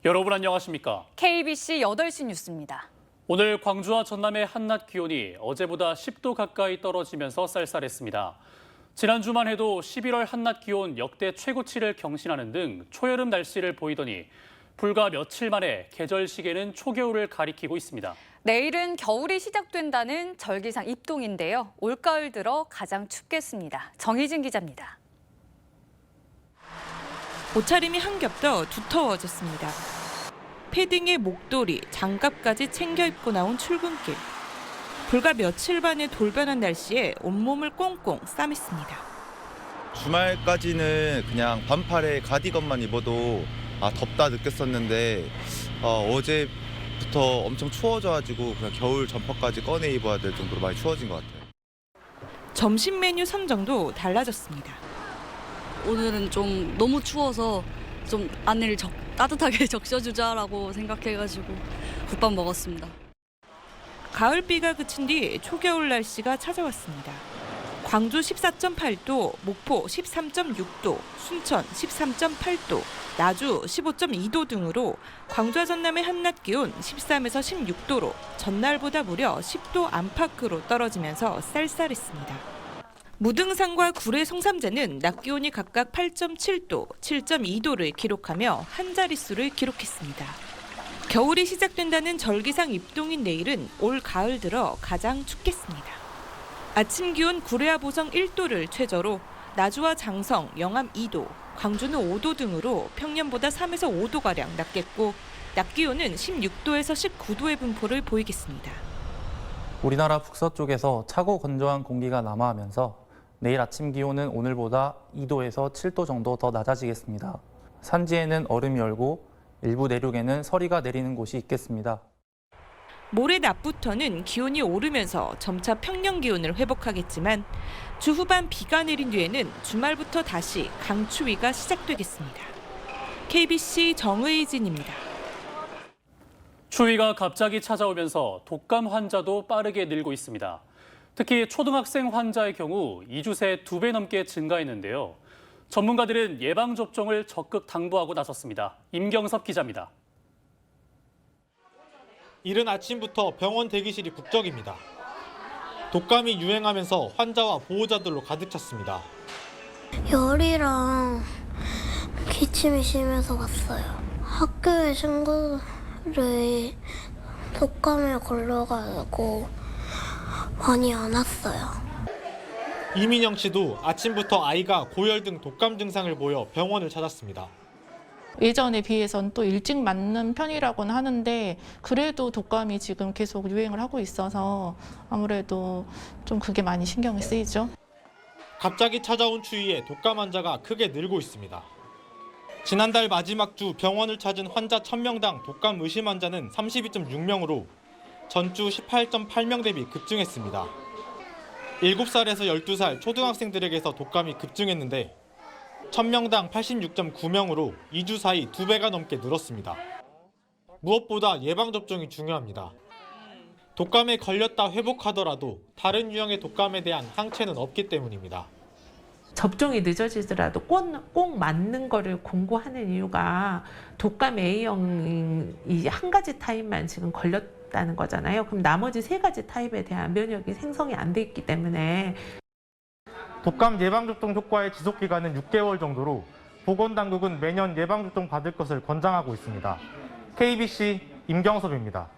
여러분 안녕하십니까? KBC 8시 뉴스입니다. 오늘 광주와 전남의 한낮 기온이 어제보다 10도 가까이 떨어지면서 쌀쌀했습니다. 지난주만 해도 11월 한낮 기온 역대 최고치를 경신하는 등 초여름 날씨를 보이더니 불과 며칠 만에 계절 시계는 초겨울을 가리키고 있습니다. 내일은 겨울이 시작된다는 절기상 입동인데요. 올가을 들어 가장 춥겠습니다. 정희진 기자입니다. 옷차림이 한 겹 더 두터워졌습니다. 패딩에 목도리, 장갑까지 챙겨 입고 나온 출근길. 불과 며칠 만에 돌변한 날씨에 온몸을 꽁꽁 싸맸습니다. 주말까지는 그냥 반팔에 가디건만 입어도 덥다 느꼈었는데 어제부터 엄청 추워져가지고 그냥 겨울 점퍼까지 꺼내 입어야 될 정도로 많이 추워진 것 같아요. 점심 메뉴 선정도 달라졌습니다. 오늘은 좀 너무 추워서 좀 안을 따뜻하게 적셔주자라고 생각해가지고 국밥 먹었습니다. 가을비가 그친 뒤 초겨울 날씨가 찾아왔습니다. 광주 14.8도, 목포 13.6도, 순천 13.8도, 나주 15.2도 등으로 광주와 전남의 한낮 기온 13에서 16도로 전날보다 무려 10도 안팎으로 떨어지면서 쌀쌀했습니다. 무등산과 구례 송삼재는 낮 기온이 각각 8.7도, 7.2도를 기록하며 한 자릿수를 기록했습니다. 겨울이 시작된다는 절기상 입동인 내일은 올 가을 들어 가장 춥겠습니다. 아침 기온 구례와 보성 1도를 최저로 나주와 장성, 영암 2도, 광주는 5도 등으로 평년보다 3에서 5도가량 낮겠고 낮 기온은 16도에서 19도의 분포를 보이겠습니다. 우리나라 북서쪽에서 차고 건조한 공기가 남하하면서 내일 아침 기온은 오늘보다 2도에서 7도 정도 더 낮아지겠습니다. 산지에는 얼음이 얼고 일부 내륙에는 서리가 내리는 곳이 있겠습니다. 모레 낮부터는 기온이 오르면서 점차 평년 기온을 회복하겠지만 주 후반 비가 내린 뒤에는 주말부터 다시 강추위가 시작되겠습니다. KBC 정의진입니다. 추위가 갑자기 찾아오면서 독감 환자도 빠르게 늘고 있습니다. 특히 초등학생 환자의 경우 2주 새 2배 넘게 증가했는데요. 전문가들은 예방접종을 적극 당부하고 나섰습니다. 임경섭 기자입니다. 이른 아침부터 병원 대기실이 북적입니다. 독감이 유행하면서 환자와 보호자들로 가득 찼습니다. 열이랑 기침이 심해서 왔어요. 학교에 친구들이 독감에 걸려가지고 많이 안 왔어요. 이민영 씨도 아침부터 아이가 고열 등 독감 증상을 보여 병원을 찾았습니다. 예전에 비해서는 또 일찍 맞는 편이라고는 하는데 그래도 독감이 지금 계속 유행을 하고 있어서 아무래도 좀 그게 많이 신경이 쓰이죠. 갑자기 찾아온 추위에 독감 환자가 크게 늘고 있습니다. 지난달 마지막 주 병원을 찾은 환자 1000명당 독감 의심 환자는 32.6명으로 전주 18.8명 대비 급증했습니다. 7살에서 12살 초등학생들에게서 독감이 급증했는데 1000명당 86.9명으로 2주 사이 2배가 넘게 늘었습니다. 무엇보다 예방접종이 중요합니다. 독감에 걸렸다 회복하더라도 다른 유형의 독감에 대한 항체는 없기 때문입니다. 접종이 늦어지더라도 꼭 맞는 거를 공고하는 이유가 독감 A형이 한 가지 타입만 지금 걸렸다는 거잖아요. 그럼 나머지 3가지 타입에 대한 면역이 생성이 안 돼 있기 때문에 독감 예방접종 효과의 지속기간은 6개월 정도로 보건당국은 매년 예방접종 받을 것을 권장하고 있습니다. KBC 임경섭입니다.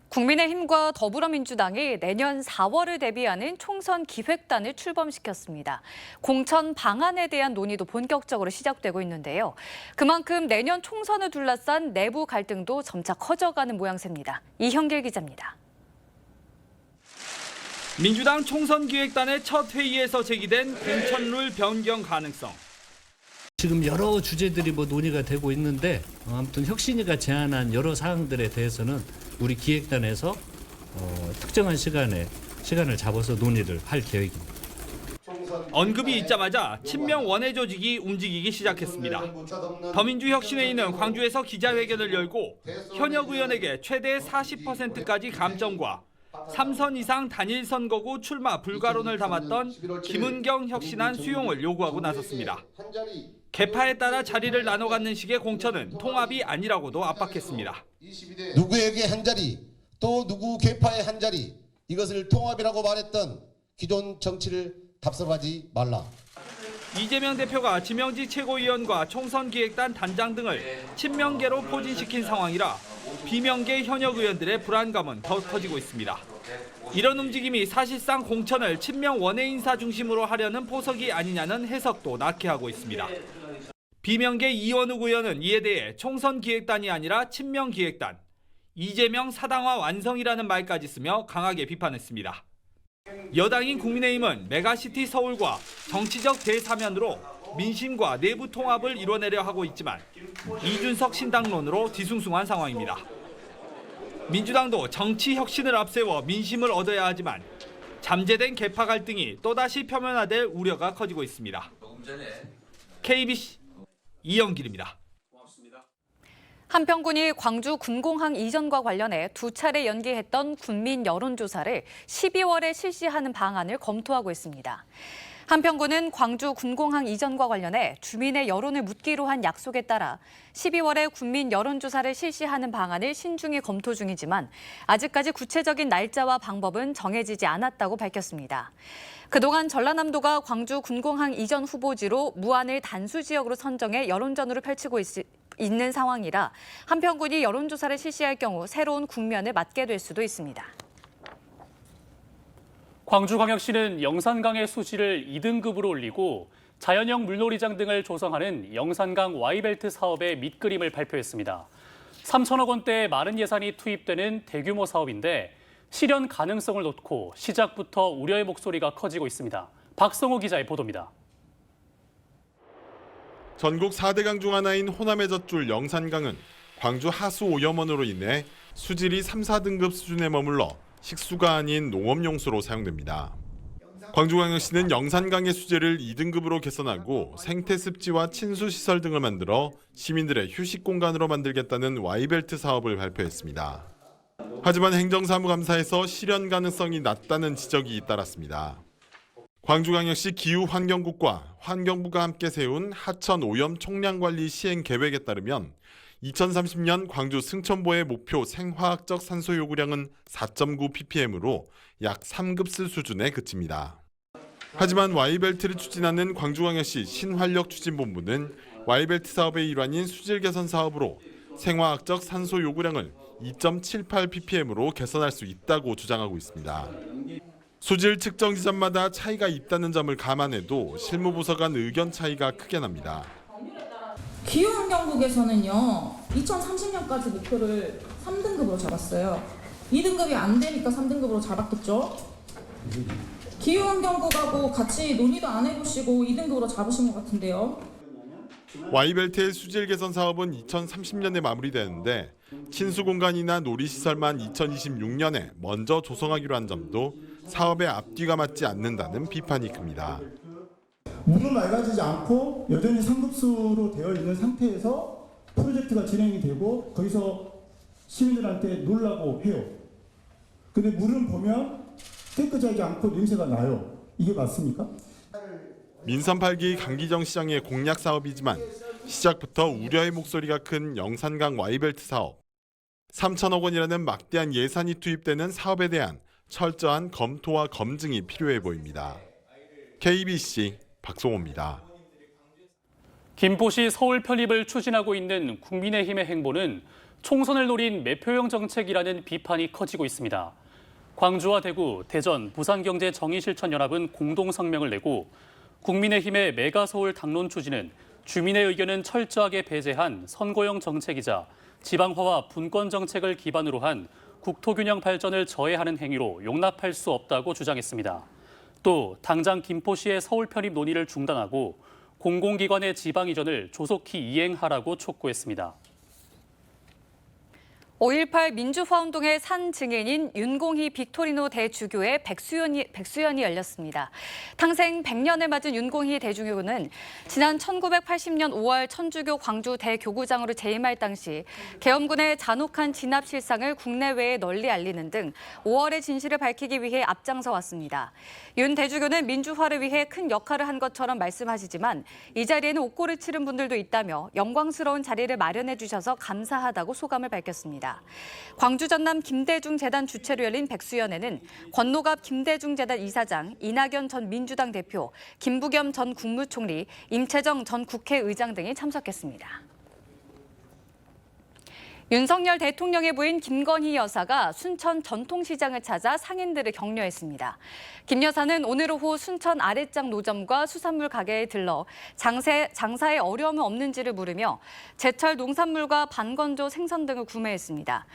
국민의힘과 더불어민주당이 내년 4월을 대비하는 총선 기획단을 출범시켰습니다. 공천 방안에 대한 논의도 본격적으로 시작되고 있는데요. 그만큼 내년 총선을 둘러싼 내부 갈등도 점차 커져가는 모양새입니다. 이형길 기자입니다. 민주당 총선기획단의 첫 회의에서 제기된 공천룰 변경 가능성. 지금 여러 주제들이 논의가 되고 있는데 아무튼 혁신위가 제안한 여러 사항들에 대해서는 우리 기획단에서 특정한 시간을 잡아서 논의를 할 계획입니다. 언급이 있자마자 친명 원외 조직이 움직이기 시작했습니다. 더민주혁신회의는 광주에서 기자회견을 열고 현역 의원에게 최대 40%까지 감점과 3선 이상 단일 선거구 출마 불가론을 담았던 김은경 혁신안 수용을 요구하고 나섰습니다. 계파에 따라 자리를 나눠 갖는 식의 공천은 통합이 아니라고도 압박했습니다. 누구에게 한 자리, 또 누구 계파에 한 자리, 이것을 통합이라고 말했던 기존 정치를 답습하지 말라. 이재명 대표가 지명직 최고위원과 총선기획단 단장 등을 친명계로 포진시킨 상황이라 비명계 현역 의원들의 불안감은 더 커지고 있습니다. 이런 움직임이 사실상 공천을 친명 원외 인사 중심으로 하려는 포석이 아니냐는 해석도 낳게 하고 있습니다. 비명계 이원욱 의원은 이에 대해 총선기획단이 아니라 친명기획단, 이재명 사당화 완성이라는 말까지 쓰며 강하게 비판했습니다. 여당인 국민의힘은 메가시티 서울과 정치적 대사면으로 민심과 내부 통합을 이뤄내려 하고 있지만 이준석 신당론으로 뒤숭숭한 상황입니다. 민주당도 정치 혁신을 앞세워 민심을 얻어야 하지만 잠재된 계파 갈등이 또다시 표면화될 우려가 커지고 있습니다. KBC 이영길입니다. 한평군이 광주 군공항 이전과 관련해 2차례 연기했던 군민 여론조사를 12월에 실시하는 방안을 검토하고 있습니다. 한평군은 광주 군공항 이전과 관련해 주민의 여론을 묻기로 한 약속에 따라 12월에 군민 여론조사를 실시하는 방안을 신중히 검토 중이지만 아직까지 구체적인 날짜와 방법은 정해지지 않았다고 밝혔습니다. 그동안 전라남도가 광주 군공항 이전 후보지로 무안을 단수 지역으로 선정해 여론전으를 펼치고 있는 상황이라 한평군이 여론조사를 실시할 경우 새로운 국면을 맞게 될 수도 있습니다. 광주광역시는 영산강의 수질을 2등급으로 올리고 자연형 물놀이장 등을 조성하는 영산강 Y벨트 사업의 밑그림을 발표했습니다. 3천억 원대의 많은 예산이 투입되는 대규모 사업인데 실현 가능성을 놓고 시작부터 우려의 목소리가 커지고 있습니다. 박성호 기자의 보도입니다. 전국 4대강 중 하나인 호남의 젖줄 영산강은 광주 하수 오염원으로 인해 수질이 3, 4등급 수준에 머물러 식수가 아닌 농업용수로 사용됩니다. 광주광역시는 영산강의 수질을 2등급으로 개선하고 생태습지와 친수시설 등을 만들어 시민들의 휴식 공간으로 만들겠다는 Y벨트 사업을 발표했습니다. 하지만 행정사무감사에서 실현 가능성이 낮다는 지적이 잇따랐습니다. 광주광역시 기후환경국과 환경부가 함께 세운 하천 오염 총량관리 시행 계획에 따르면 2030년 광주 승천보의 목표 생화학적 산소 요구량은 4.9 ppm으로 약 3급수 수준에 그칩니다. 하지만 Y벨트를 추진하는 광주광역시 신활력추진본부는 Y벨트 사업의 일환인 수질 개선 사업으로 생화학적 산소 요구량을 2.78 ppm으로 개선할 수 있다고 주장하고 있습니다. 수질 측정 지점마다 차이가 있다는 점을 감안해도 실무부서 간 의견 차이가 크게 납니다. 기후환경국에서는요 2030년까지 목표를 3등급으로 잡았어요. 2등급이 안 되니까 3등급으로 잡았겠죠. 기후환경국하고 같이 논의도 안 해보시고 2등급으로 잡으신 것 같은데요. Y벨트의 수질 개선 사업은 2030년에 마무리되는데 친수공간이나 놀이시설만 2026년에 먼저 조성하기로 한 점도 사업의 앞뒤가 맞지 않는다는 비판이 큽니다. 물은 맑아지지 않고 여전히 상급수로 되어 있는 상태에서 프로젝트가 진행이 되고 거기서 시민들한테 놀라고 해요. 근데 물은 보면 깨끗하지 않고 냄새가 나요. 이게 맞습니까? 민선 8기 강기정 시장의 공약 사업이지만 시작부터 우려의 목소리가 큰 영산강 Y벨트 사업. 3천억 원이라는 막대한 예산이 투입되는 사업에 대한 철저한 검토와 검증이 필요해 보입니다. KBC 박성호입니다. 김포시 서울 편입을 추진하고 있는 국민의힘의 행보는 총선을 노린 매표형 정책이라는 비판이 커지고 있습니다. 광주와 대구, 대전, 부산경제정의실천연합은 공동 성명을 내고 국민의힘의 메가서울 당론 추진은 주민의 의견은 철저하게 배제한 선거용 정책이자 지방화와 분권 정책을 기반으로 한 국토균형 발전을 저해하는 행위로 용납할 수 없다고 주장했습니다. 또 당장 김포시의 서울 편입 논의를 중단하고 공공기관의 지방 이전을 조속히 이행하라고 촉구했습니다. 5.18 민주화운동의 산 증인인 윤공희 빅토리노 대주교의 백수연이 열렸습니다. 탄생 100년을 맞은 윤공희 대주교는 지난 1980년 5월 천주교 광주 대교구장으로 재임할 당시 계엄군의 잔혹한 진압 실상을 국내외에 널리 알리는 등 5월의 진실을 밝히기 위해 앞장서 왔습니다. 윤 대주교는 민주화를 위해 큰 역할을 한 것처럼 말씀하시지만 이 자리에는 옥고를 치른 분들도 있다며 영광스러운 자리를 마련해 주셔서 감사하다고 소감을 밝혔습니다. 광주 전남 김대중 재단 주최로 열린 백수연회는 권노갑 김대중 재단 이사장, 이낙연 전 민주당 대표, 김부겸 전 국무총리, 임채정 전 국회의장 등이 참석했습니다. 윤석열 대통령의 부인 김건희 여사가 순천 전통시장을 찾아 상인들을 격려했습니다. 김 여사는 오늘 오후 순천 아랫장 노점과 수산물 가게에 들러 장사에 어려움은 없는지를 물으며 제철 농산물과 반건조 생선 등을 구매했습니다.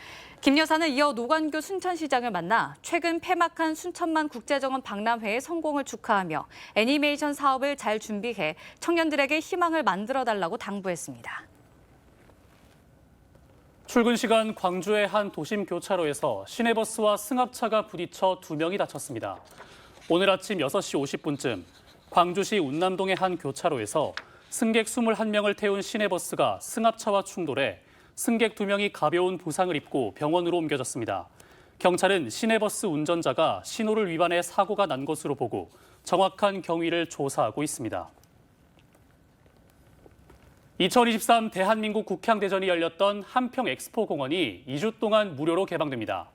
김 여사는 이어 노관규 순천시장을 만나 최근 폐막한 순천만 국제정원 박람회의 성공을 축하하며 애니메이션 사업을 잘 준비해 청년들에게 희망을 만들어달라고 당부했습니다. 출근 시간 광주의 한 도심 교차로에서 시내버스와 승합차가 부딪혀 2명이 다쳤습니다. 오늘 아침 6시 50분쯤 광주시 운남동의 한 교차로에서 승객 21명을 태운 시내버스가 승합차와 충돌해 승객 2명이 가벼운 부상을 입고 병원으로 옮겨졌습니다. 경찰은 시내버스 운전자가 신호를 위반해 사고가 난 것으로 보고 정확한 경위를 조사하고 있습니다. 2023 대한민국 국향대전이 열렸던 한평엑스포공원이 2주 동안 무료로 개방됩니다.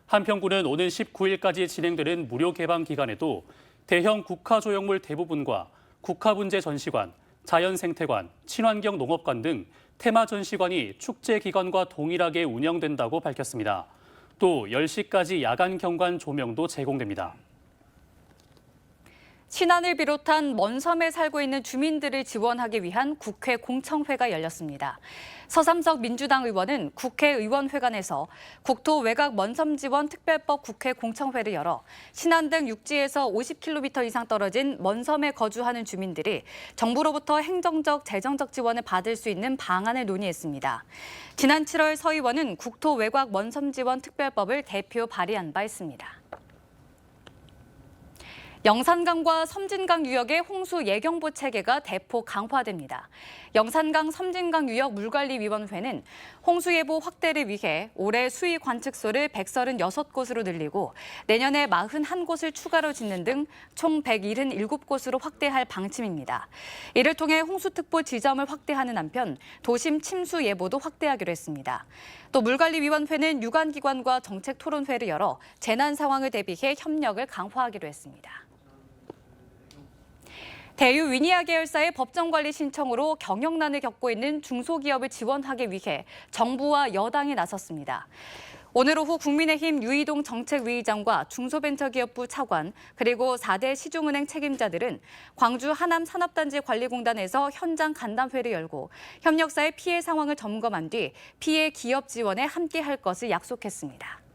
한평구는 오는 19일까지 진행되는 무료 개방 기간에도 대형 국화조형물 대부분과 국화분재 전시관, 자연생태관, 친환경 농업관 등 테마 전시관이 축제 기간과 동일하게 운영된다고 밝혔습니다. 또 10시까지 야간 경관 조명도 제공됩니다. 신안을 비롯한 먼 섬에 살고 있는 주민들을 지원하기 위한 국회 공청회가 열렸습니다. 서삼석 민주당 의원은 국회의원회관에서 국토 외곽 먼섬 지원 특별법 국회 공청회를 열어 신안 등 육지에서 50km 이상 떨어진 먼 섬에 거주하는 주민들이 정부로부터 행정적, 재정적 지원을 받을 수 있는 방안을 논의했습니다. 지난 7월 서 의원은 국토 외곽 먼섬 지원 특별법을 대표 발의한 바 있습니다. 영산강과 섬진강 유역의 홍수 예경보 체계가 대폭 강화됩니다. 영산강 섬진강 유역 물관리위원회는 홍수 예보 확대를 위해 올해 수위 관측소를 136곳으로 늘리고 내년에 41곳을 추가로 짓는 등 총 177곳으로 확대할 방침입니다. 이를 통해 홍수특보 지점을 확대하는 한편 도심 침수 예보도 확대하기로 했습니다. 또 물관리위원회는 유관기관과 정책토론회를 열어 재난 상황을 대비해 협력을 강화하기로 했습니다. 대유 위니아 계열사의 법정관리 신청으로 경영난을 겪고 있는 중소기업을 지원하기 위해 정부와 여당이 나섰습니다. 오늘 오후 국민의힘 유이동 정책위의장과 중소벤처기업부 차관 그리고 4대 시중은행 책임자들은 광주 하남 산업단지 관리공단에서 현장 간담회를 열고 협력사의 피해 상황을 점검한 뒤 피해 기업 지원에 함께할 것을 약속했습니다.